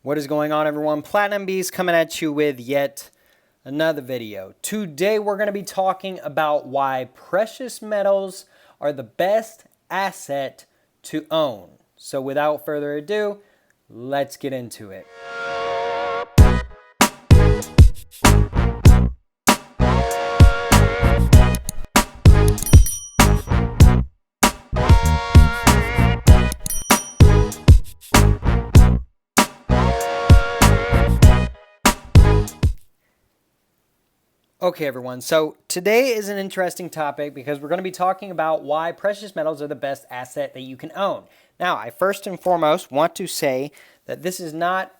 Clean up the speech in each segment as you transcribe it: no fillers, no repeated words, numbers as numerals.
What is going on, everyone? Platinum Bees coming at you with yet another video. Today we're going to be talking about why precious metals are the best asset to own. So without further ado, let's get into it. Okay, everyone, so today is an interesting topic because we're going to be talking about why precious metals are the best asset that you can own. Now, I first and foremost want to say that this is not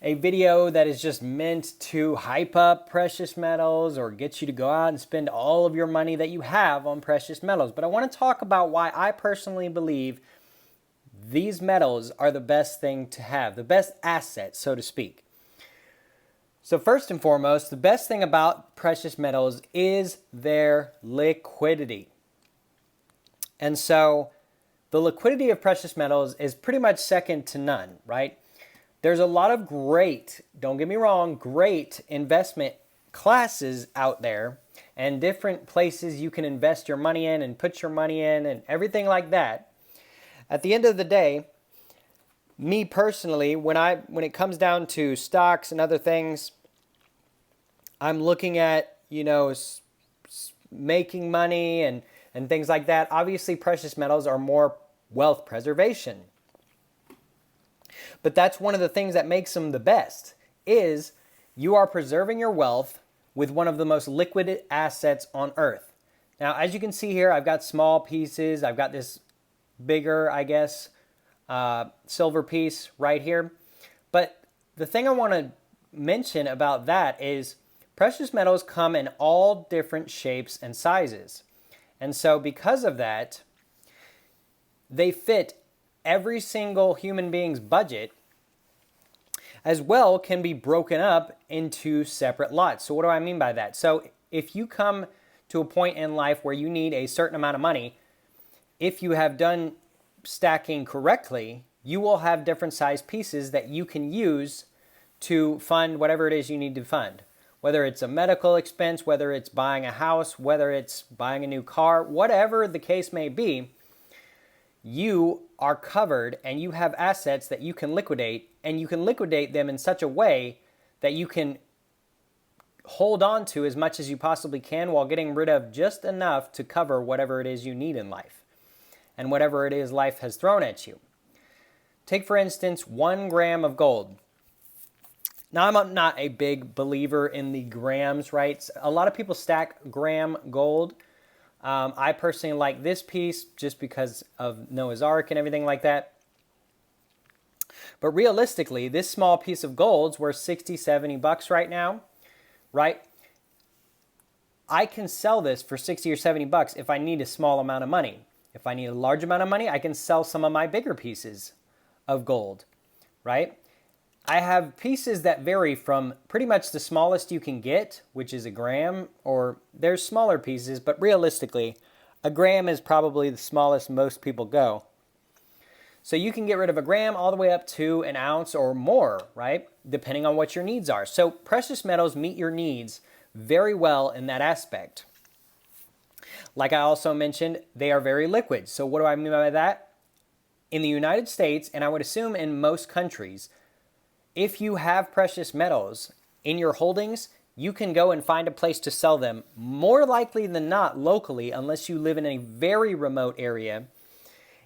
a video that is just meant to hype up precious metals or get you to go out and spend all of your money that you have on precious metals. But I want to talk about why I personally believe these metals are the best thing to have, the best asset, so to speak. So first and foremost, the best thing about precious metals is their liquidity. And so the liquidity of precious metals is pretty much second to none, right? There's a lot of great, don't get me wrong, great investment classes out there and different places you can invest your money in and put your money in and everything like that. At the end of the day, me personally, when it comes down to stocks and other things, I'm looking at, making money and things like that. Obviously, precious metals are more wealth preservation. But that's one of the things that makes them the best, is you are preserving your wealth with one of the most liquid assets on earth. Now, as you can see here, I've got small pieces. I've got this bigger, I guess, silver piece right here. But the thing I want to mention about that is precious metals come in all different shapes and sizes. And so because of that, they fit every single human being's budget, as well can be broken up into separate lots. So what do I mean by that? So if you come to a point in life where you need a certain amount of money, if you have done stacking correctly, you will have different size pieces that you can use to fund whatever it is you need to fund. Whether it's a medical expense, whether it's buying a house, whether it's buying a new car, whatever the case may be, you are covered and you have assets that you can liquidate, and you can liquidate them in such a way that you can hold on to as much as you possibly can while getting rid of just enough to cover whatever it is you need in life and whatever it is life has thrown at you. Take, for instance, 1 gram of gold. Now, I'm not a big believer in the grams, right? A lot of people stack gram gold. I personally like this piece just because of Noah's Ark and everything like that. But realistically, this small piece of gold's worth 60, 70 bucks right now, right? I can sell this for 60 or 70 bucks if I need a small amount of money. If I need a large amount of money, I can sell some of my bigger pieces of gold, right? I have pieces that vary from pretty much the smallest you can get, which is a gram, or there's smaller pieces, but realistically, a gram is probably the smallest most people go. So you can get rid of a gram all the way up to an ounce or more, right? Depending on what your needs are. So precious metals meet your needs very well in that aspect. Like I also mentioned, they are very liquid. So what do I mean by that? In the United States, and I would assume in most countries, if you have precious metals in your holdings, you can go and find a place to sell them, more likely than not locally, unless you live in a very remote area,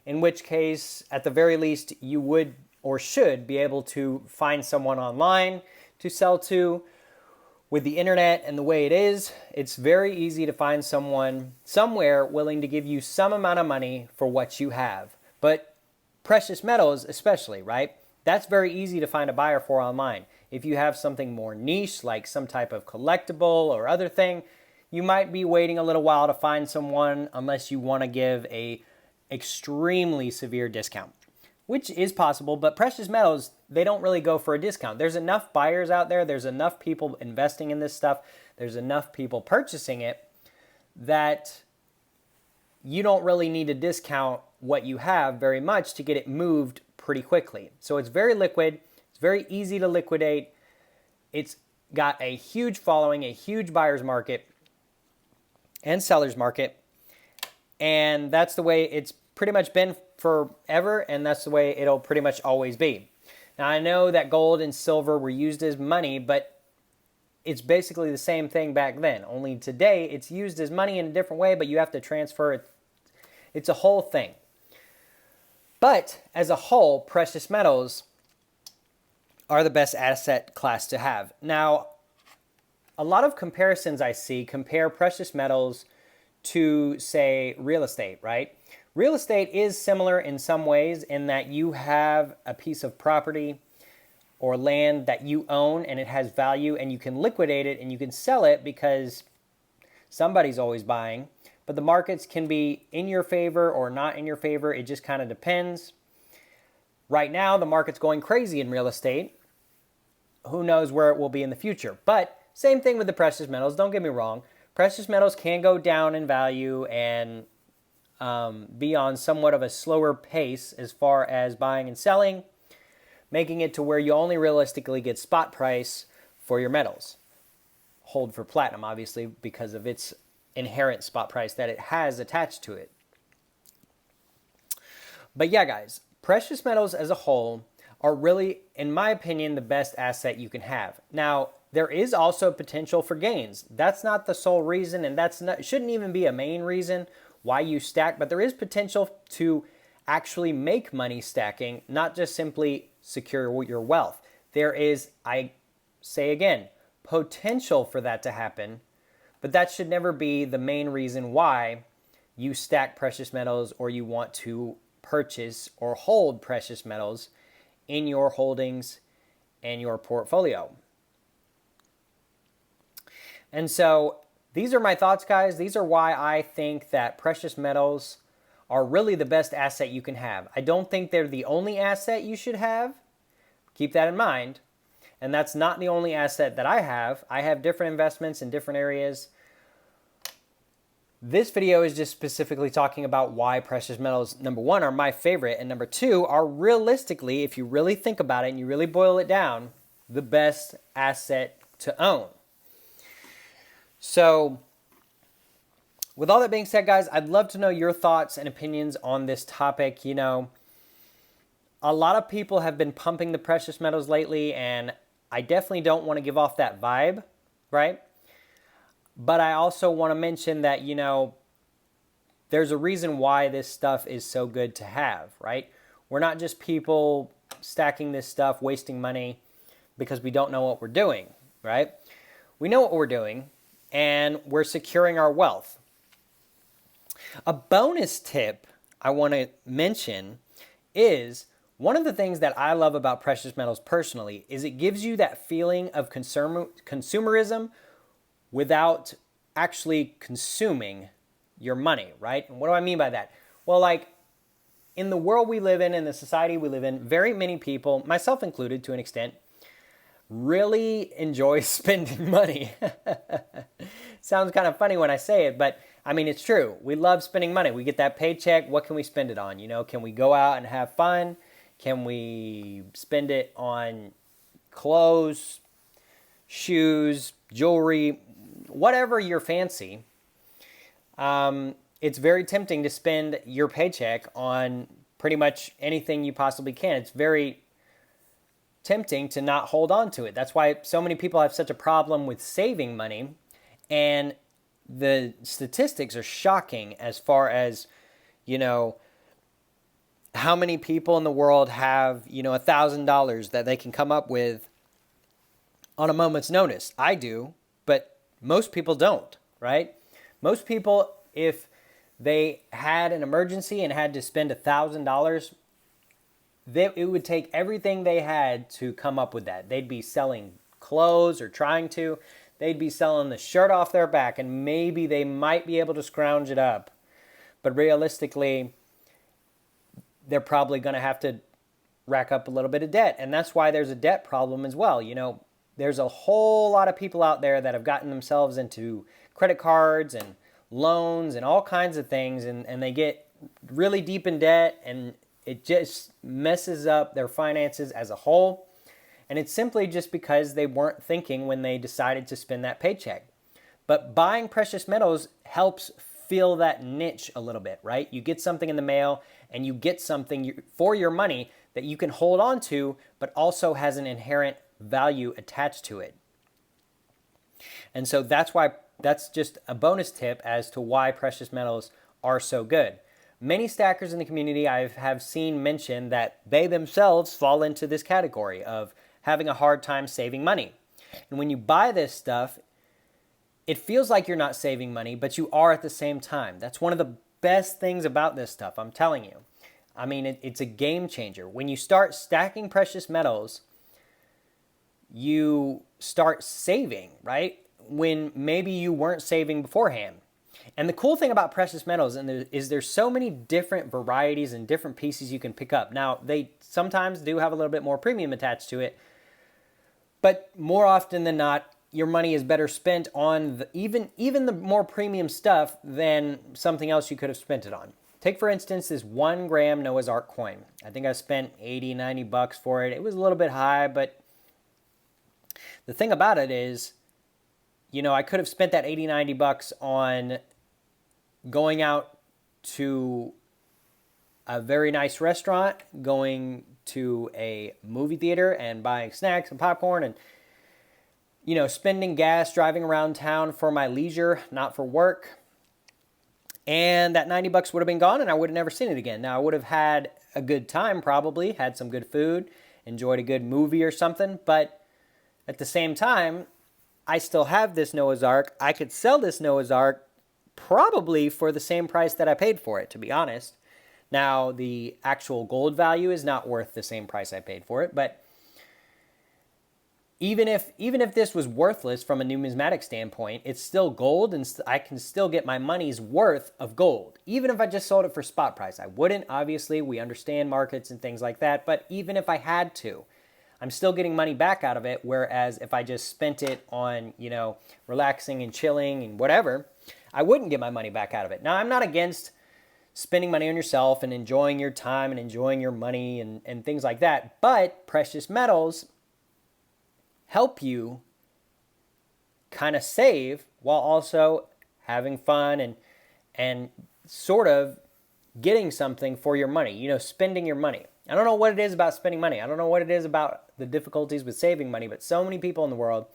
in which case, at the very least, you would or should be able to find someone online to sell to. With the internet and the way it is, it's very easy to find someone somewhere willing to give you some amount of money for what you have. But precious metals especially, right? That's very easy to find a buyer for online. If you have something more niche, like some type of collectible or other thing, you might be waiting a little while to find someone unless you want to give a extremely severe discount, which is possible, but precious metals, they don't really go for a discount. There's enough buyers out there, there's enough people investing in this stuff, there's enough people purchasing it that you don't really need to discount what you have very much to get it moved pretty quickly. So it's very liquid, it's very easy to liquidate. It's got a huge following, a huge buyer's market and seller's market. And that's the way it's pretty much been forever, and that's the way it'll pretty much always be. Now, I know that gold and silver were used as money, but it's basically the same thing back then. Only today it's used as money in a different way, but you have to transfer it. It's a whole thing. But as a whole, precious metals are the best asset class to have. Now, a lot of comparisons I see compare precious metals to, say, real estate, right? Real estate is similar in some ways in that you have a piece of property or land that you own and it has value, and you can liquidate it and you can sell it because somebody's always buying. But the markets can be in your favor or not in your favor. It just kind of depends. Right now, the market's going crazy in real estate. Who knows where it will be in the future? But same thing with the precious metals. Don't get me wrong. Precious metals can go down in value and be on somewhat of a slower pace as far as buying and selling, making it to where you only realistically get spot price for your metals. Hold for platinum, obviously, because of its inherent spot price that it has attached to it. But yeah, guys, precious metals as a whole are really, in my opinion, the best asset you can have. Now, there is also potential for gains. That's not the sole reason, and shouldn't even be a main reason why you stack, but there is potential to actually make money stacking, not just simply secure your wealth. There is, I say again, potential for that to happen, but that should never be the main reason why you stack precious metals or you want to purchase or hold precious metals in your holdings and your portfolio. And so these are my thoughts, guys. These are why I think that precious metals are really the best asset you can have. I don't think they're the only asset you should have. Keep that in mind. And that's not the only asset that I have. I have different investments in different areas. This video is just specifically talking about why precious metals, number one, are my favorite, and number two, are realistically, if you really think about it and you really boil it down, the best asset to own. So, with all that being said, guys, I'd love to know your thoughts and opinions on this topic. You know, a lot of people have been pumping the precious metals lately, and I definitely don't want to give off that vibe, right? But I also want to mention that, you know, there's a reason why this stuff is so good to have, right? We're not just people stacking this stuff, wasting money because we don't know what we're doing, right? We know what we're doing, and we're securing our wealth. A bonus tip I want to mention is one of the things that I love about precious metals personally is it gives you that feeling of consumerism without actually consuming your money, right? And what do I mean by that? Well, like in the world we live in the society we live in, very many people, myself included to an extent, really enjoy spending money. Sounds kind of funny when I say it, but I mean, it's true. We love spending money. We get that paycheck. What can we spend it on? You know, can we go out and have fun? Can we spend it on clothes, shoes, jewelry, whatever your fancy? It's very tempting to spend your paycheck on pretty much anything you possibly can. It's very tempting to not hold on to it. That's why so many people have such a problem with saving money, and the statistics are shocking as far as, you know, how many people in the world have, you know, $1,000 that they can come up with on a moment's notice. I do, but most people don't, right? Most people, if they had an emergency and had to spend $1,000, it would take everything they had to come up with that. They'd be selling clothes or trying to. They'd be selling the shirt off their back, and maybe they might be able to scrounge it up. But realistically, they're probably going to have to rack up a little bit of debt. And that's why there's a debt problem as well. You know, there's a whole lot of people out there that have gotten themselves into credit cards and loans and all kinds of things, and they get really deep in debt, and it just messes up their finances as a whole. And it's simply just because they weren't thinking when they decided to spend that paycheck. But buying precious metals helps fill that niche a little bit, right? You get something in the mail and you get something for your money that you can hold on to, but also has an inherent value attached to it. And so that's just a bonus tip as to why precious metals are so good. Many stackers in the community I have seen mention that they themselves fall into this category of having a hard time saving money. And when you buy this stuff, it feels like you're not saving money, but you are at the same time. That's one of the best things about this stuff, I'm telling you. I mean, it's a game changer. When you start stacking precious metals, you start saving, right? When maybe you weren't saving beforehand. And the cool thing about precious metals is there's so many different varieties and different pieces you can pick up. Now, they sometimes do have a little bit more premium attached to it, but more often than not, your money is better spent on even the more premium stuff than something else you could have spent it on. Take, for instance, this 1 gram Noah's Ark coin. I think I spent 80, 90 bucks for it. It was a little bit high, but the thing about it is, I could have spent that 80, 90 bucks on going out to a very nice restaurant, going to a movie theater and buying snacks and popcorn and spending gas, driving around town for my leisure, not for work. And that 90 bucks would have been gone and I would have never seen it again. Now, I would have had a good time probably, had some good food, enjoyed a good movie or something. But at the same time, I still have this Noah's Ark. I could sell this Noah's Ark probably for the same price that I paid for it, to be honest. Now, the actual gold value is not worth the same price I paid for it, but even if this was worthless from a numismatic standpoint, it's still gold and I can still get my money's worth of gold. Even if I just sold it for spot price. I wouldn't, obviously, we understand markets and things like that, but even if I had to, I'm still getting money back out of it, whereas if I just spent it on, relaxing and chilling and whatever, I wouldn't get my money back out of it. Now, I'm not against spending money on yourself and enjoying your time and enjoying your money and things like that, but precious metals help you kind of save while also having fun and sort of getting something for your money, spending your money. I don't know what it is about spending money. I don't know what it is about the difficulties with saving money, but so many people in the world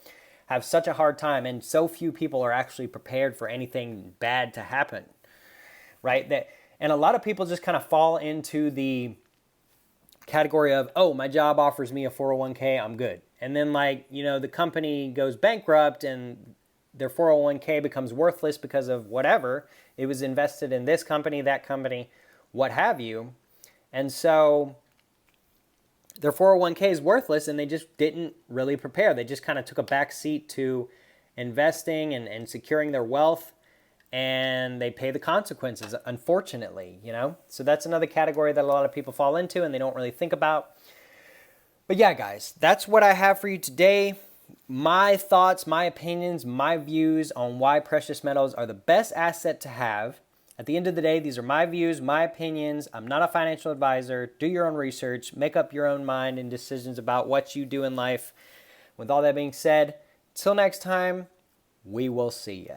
have such a hard time and so few people are actually prepared for anything bad to happen, right? And a lot of people just kind of fall into the category of, oh, my job offers me a 401k, I'm good. And then the company goes bankrupt and their 401k becomes worthless because of whatever. It was invested in this company, that company, what have you. And so their 401k is worthless and they just didn't really prepare. They just kind of took a back seat to investing and securing their wealth, and they pay the consequences, unfortunately, So that's another category that a lot of people fall into and they don't really think about. But yeah, guys, that's what I have for you today. My thoughts, my opinions, my views on why precious metals are the best asset to have. At the end of the day, these are my views, my opinions. I'm not a financial advisor. Do your own research. Make up your own mind and decisions about what you do in life. With all that being said, till next time, we will see ya.